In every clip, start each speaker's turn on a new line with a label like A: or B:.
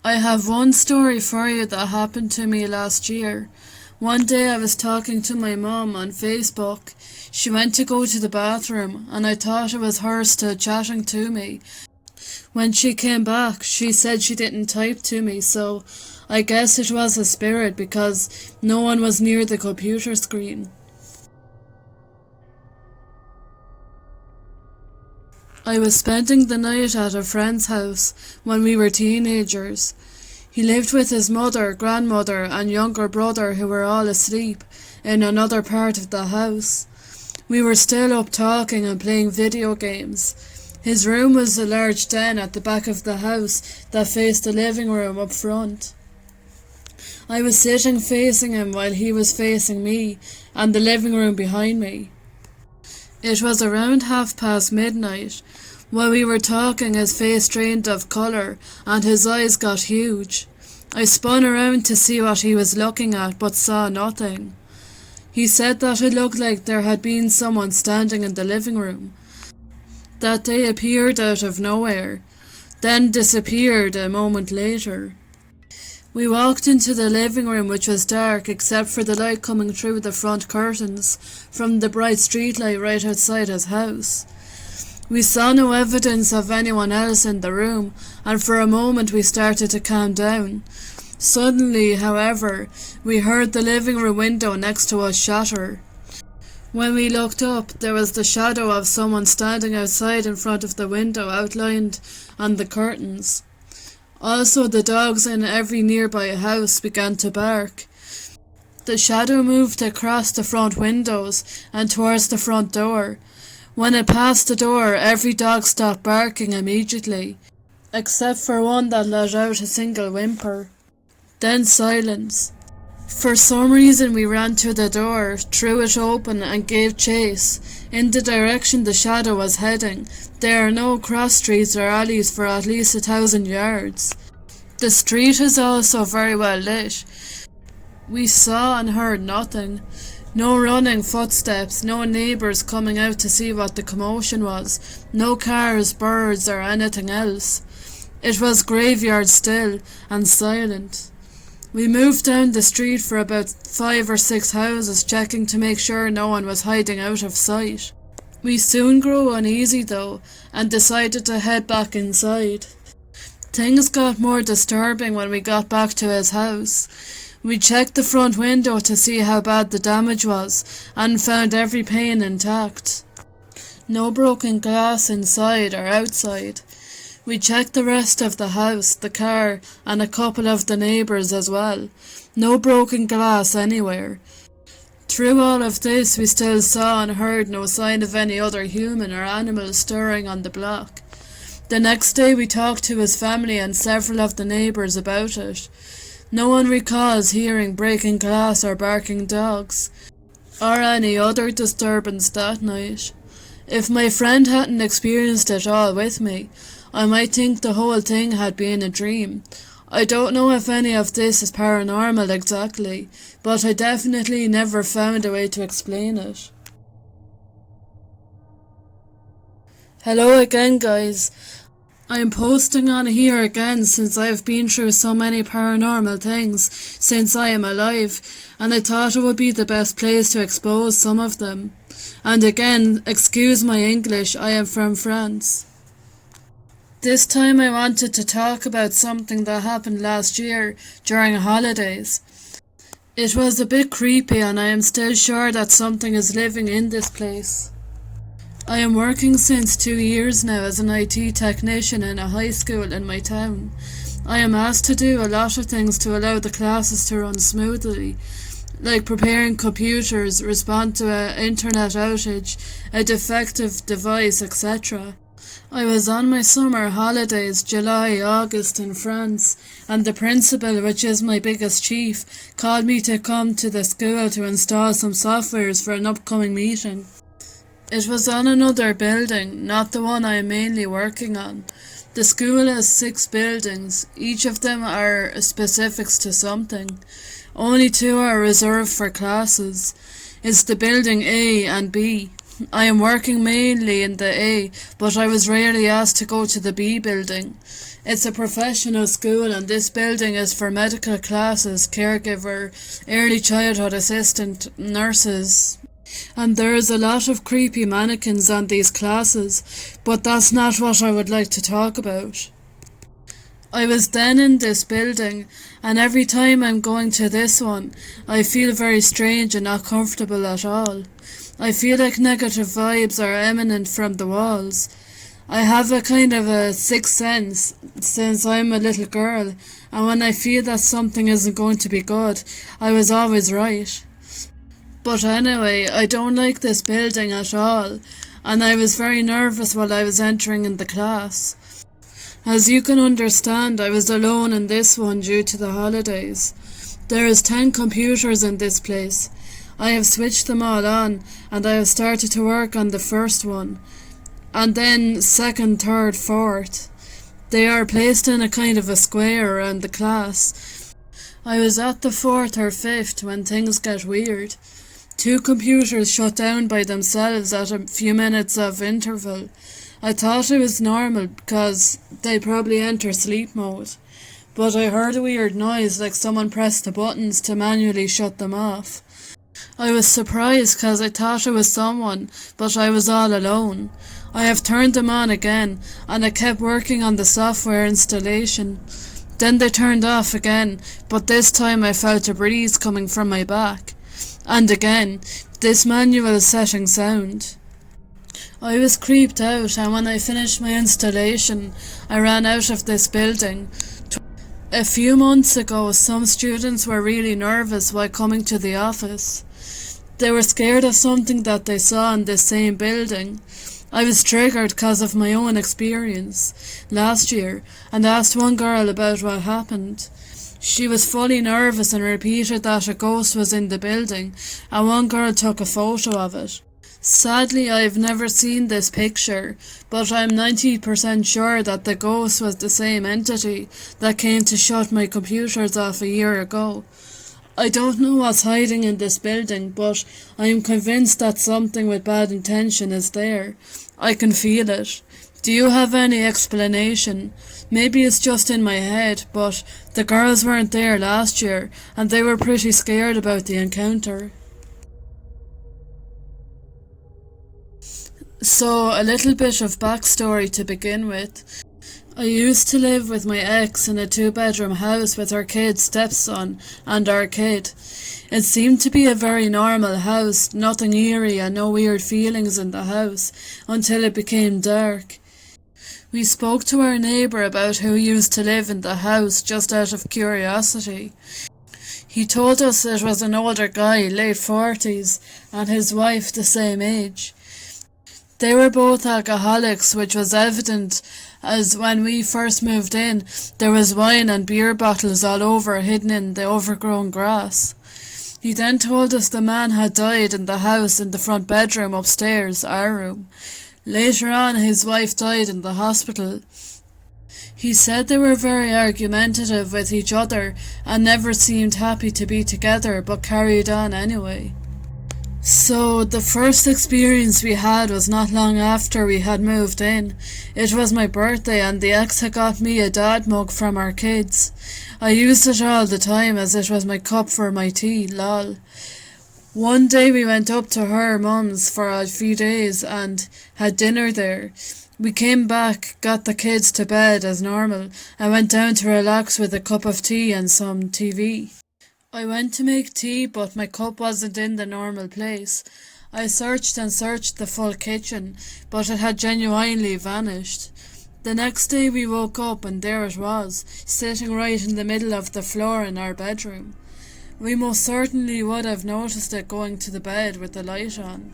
A: I have one story for you that happened to me last year. One day I was talking to my mum on Facebook. She went to go to the bathroom and I thought it was her still chatting to me. When she came back, she said she didn't type to me, so I guess it was a spirit because no one was near the computer screen. I was spending the night at a friend's house when we were teenagers. He lived with his mother, grandmother and younger brother who were all asleep in another part of the house. We were still up talking and playing video games. His room was a large den at the back of the house that faced the living room up front. I was sitting facing him while he was facing me and the living room behind me. It was around midnight. While we were talking, his face drained of colour and his eyes got huge. I spun around to see what he was looking at but saw nothing. He said that it looked like there had been someone standing in the living room, that they appeared out of nowhere, then disappeared a moment later. We walked into the living room, which was dark except for the light coming through the front curtains from the bright streetlight right outside his house. We saw no evidence of anyone else in the room, and for a moment we started to calm down. Suddenly, however, we heard the living room window next to us shatter. When we looked up, there was the shadow of someone standing outside in front of the window outlined on the curtains. Also, the dogs in every nearby house began to bark. The shadow moved across the front windows and towards the front door. When it passed the door, every dog stopped barking immediately, except for one that let out a single whimper. Then silence. For some reason we ran to the door, threw it open and gave chase, in the direction the shadow was heading. There are no cross streets or alleys for at least 1,000 yards. The street is also very well lit. We saw and heard nothing. No running footsteps, no neighbours coming out to see what the commotion was, no cars, birds or anything else. It was graveyard still and silent. We moved down the street for about 5 or 6 houses, checking to make sure no one was hiding out of sight. We soon grew uneasy though, and decided to head back inside. Things got more disturbing when we got back to his house. We checked the front window to see how bad the damage was, and found every pane intact. No broken glass inside or outside. We checked the rest of the house, the car, and a couple of the neighbours as well. No broken glass anywhere. Through all of this, we still saw and heard no sign of any other human or animal stirring on the block. The next day we talked to his family and several of the neighbours about it. No one recalls hearing breaking glass or barking dogs, or any other disturbance that night. If my friend hadn't experienced it all with me, I might think the whole thing had been a dream. I don't know if any of this is paranormal exactly, but I definitely never found a way to explain it. Hello again, guys. I'm posting on here again since I've been through so many paranormal things since I am alive, and I thought it would be the best place to expose some of them. And again, excuse my English, I am from France. This time I wanted to talk about something that happened last year during holidays. It was a bit creepy and I am still sure that something is living in this place. I am working since 2 years now as an IT technician in a high school in my town. I am asked to do a lot of things to allow the classes to run smoothly, like preparing computers, respond to an internet outage, a defective device, etc. I was on my summer holidays, July, August in France, and the principal, which is my biggest chief, called me to come to the school to install some softwares for an upcoming meeting. It was on another building, not the one I am mainly working on. The school has 6 buildings, each of them are specifics to something. Only 2 are reserved for classes. It's the building A and B. I am working mainly in the A, but I was rarely asked to go to the B building. It's a professional school, and this building is for medical classes, caregiver, early childhood assistant, nurses. And there is a lot of creepy mannequins on these classes, but that's not what I would like to talk about. I was then in this building, and every time I'm going to this one, I feel very strange and not comfortable at all. I feel like negative vibes are emanant from the walls. I have a kind of a sixth sense since I'm a little girl, and when I feel that something isn't going to be good, I was always right. But anyway, I don't like this building at all, and I was very nervous while I was entering in the class. As you can understand, I was alone in this one due to the holidays. There is 10 computers in this place. I have switched them all on, and I have started to work on the first one, and then second, third, fourth. They are placed in a kind of a square around the class. I was at the fourth or fifth when things get weird. 2 computers shut down by themselves at a few minutes of interval. I thought it was normal because they probably enter sleep mode, but I heard a weird noise like someone pressed the buttons to manually shut them off. I was surprised because I thought it was someone, but I was all alone. I have turned them on again, and I kept working on the software installation. Then they turned off again, but this time I felt a breeze coming from my back. And again, this manual setting sound. I was creeped out, and when I finished my installation, I ran out of this building. A few months ago, some students were really nervous while coming to the office. They were scared of something that they saw in this same building. I was triggered because of my own experience last year and asked one girl about what happened. She was fully nervous and repeated that a ghost was in the building, and one girl took a photo of it. Sadly, I have never seen this picture, but I'm 90% sure that the ghost was the same entity that came to shut my computers off a year ago. I don't know what's hiding in this building, but I am convinced that something with bad intention is there. I can feel it. Do you have any explanation? Maybe it's just in my head, but the girls weren't there last year, and they were pretty scared about the encounter. So, a little bit of backstory to begin with. I used to live with my ex in a 2-bedroom house with her kid, stepson, and our kid. It seemed to be a very normal house, nothing eerie and no weird feelings in the house, until it became dark. We spoke to our neighbour about who used to live in the house just out of curiosity. He told us it was an older guy, late 40s, and his wife the same age. They were both alcoholics, which was evident as when we first moved in, there was wine and beer bottles all over hidden in the overgrown grass. He then told us the man had died in the house in the front bedroom upstairs, our room. Later on, his wife died in the hospital. He said they were very argumentative with each other and never seemed happy to be together, but carried on anyway. So, the first experience we had was not long after we had moved in. It was my birthday, and the ex had got me a dad mug from our kids. I used it all the time as it was my cup for my tea, lol. One day we went up to her mum's for a few days and had dinner there. We came back, got the kids to bed as normal, and went down to relax with a cup of tea and some TV. I went to make tea, but my cup wasn't in the normal place. I searched and searched the full kitchen, but it had genuinely vanished. The next day we woke up and there it was, sitting right in the middle of the floor in our bedroom. We most certainly would have noticed it going to the bed with the light on.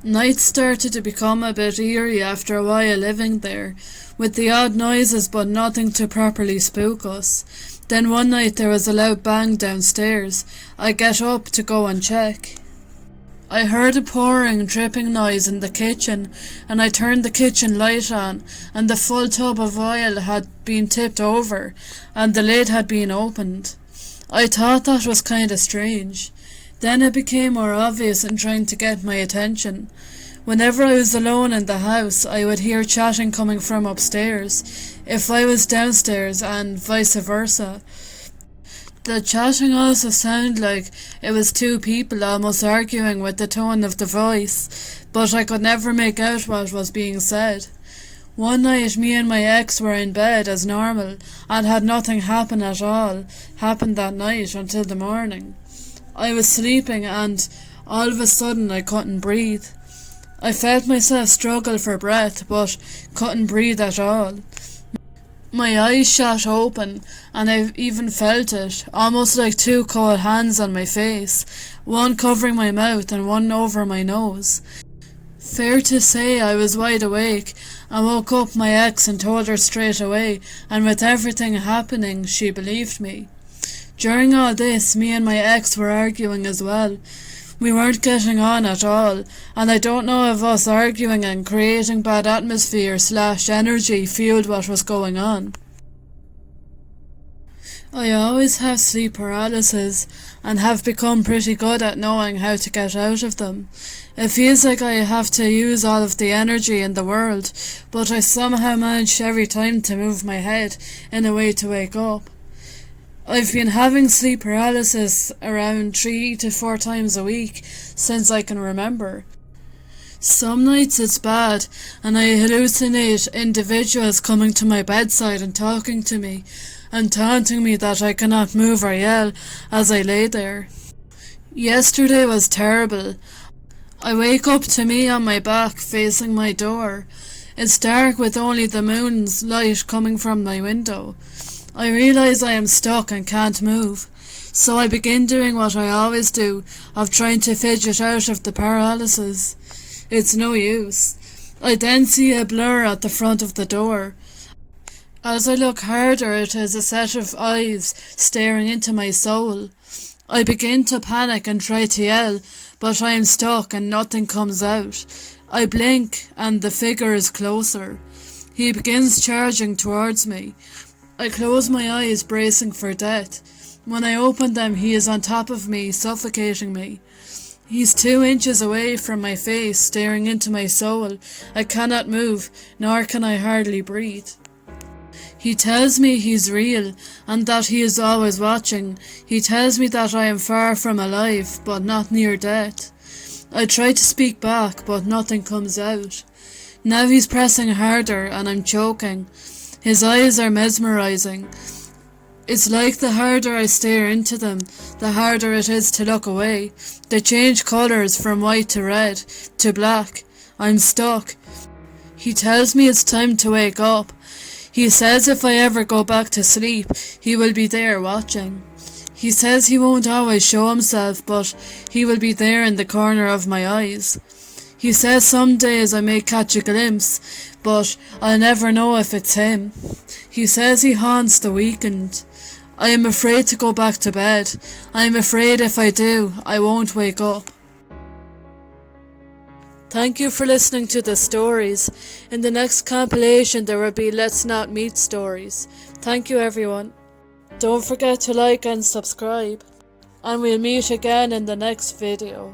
A: Nights started to become a bit eerie after a while living there, with the odd noises but nothing to properly spook us. Then one night there was a loud bang downstairs. I get up to go and check. I heard a pouring, dripping noise in the kitchen, and I turned the kitchen light on, and the full tub of oil had been tipped over, and the lid had been opened. I thought that was kinda strange. Then it became more obvious in trying to get my attention. Whenever I was alone in the house, I would hear chatting coming from upstairs, if I was downstairs, and vice versa. The chatting also sounded like it was two people almost arguing with the tone of the voice, but I could never make out what was being said. One night, me and my ex were in bed as normal, and had nothing happen at all happened that night until the morning. I was sleeping, and all of a sudden I couldn't breathe. I felt myself struggle for breath, but couldn't breathe at all. My eyes shot open, and I even felt it, almost like two cold hands on my face, one covering my mouth and one over my nose. Fair to say I was wide awake. I woke up my ex and told her straight away, and with everything happening, she believed me. During all this, me and my ex were arguing as well. We weren't getting on at all, and I don't know if us arguing and creating bad atmosphere / energy fueled what was going on. I always have sleep paralysis, and have become pretty good at knowing how to get out of them. It feels like I have to use all of the energy in the world, but I somehow manage every time to move my head in a way to wake up. I've been having sleep paralysis around 3 to 4 times a week since I can remember. Some nights it's bad, and I hallucinate individuals coming to my bedside and talking to me, and taunting me that I cannot move or yell as I lay there. Yesterday was terrible. I wake up to me on my back facing my door. It's dark with only the moon's light coming from my window. I realise I am stuck and can't move, so I begin doing what I always do, of trying to fidget out of the paralysis. It's no use. I then see a blur at the front of the door. As I look harder, it is a set of eyes staring into my soul. I begin to panic and try to yell, but I am stuck and nothing comes out. I blink and the figure is closer. He begins charging towards me. I close my eyes, bracing for death. When I open them, he is on top of me, suffocating me. He's 2 inches away from my face, staring into my soul. I cannot move, nor can I hardly breathe. He tells me he's real, and that he is always watching. He tells me that I am far from alive, but not near death. I try to speak back, but nothing comes out. Now he's pressing harder, and I'm choking. His eyes are mesmerizing. It's like the harder I stare into them, the harder it is to look away. They change colours from white to red, to black. I'm stuck. He tells me it's time to wake up. He says if I ever go back to sleep, he will be there watching. He says he won't always show himself, but he will be there in the corner of my eyes. He says some days I may catch a glimpse, but I'll never know if it's him. He says he haunts the weekend. I am afraid to go back to bed. I am afraid if I do, I won't wake up. Thank you for listening to the stories. In the next compilation there will be Let's Not Meet stories. Thank you everyone. Don't forget to like and subscribe. And we'll meet again in the next video.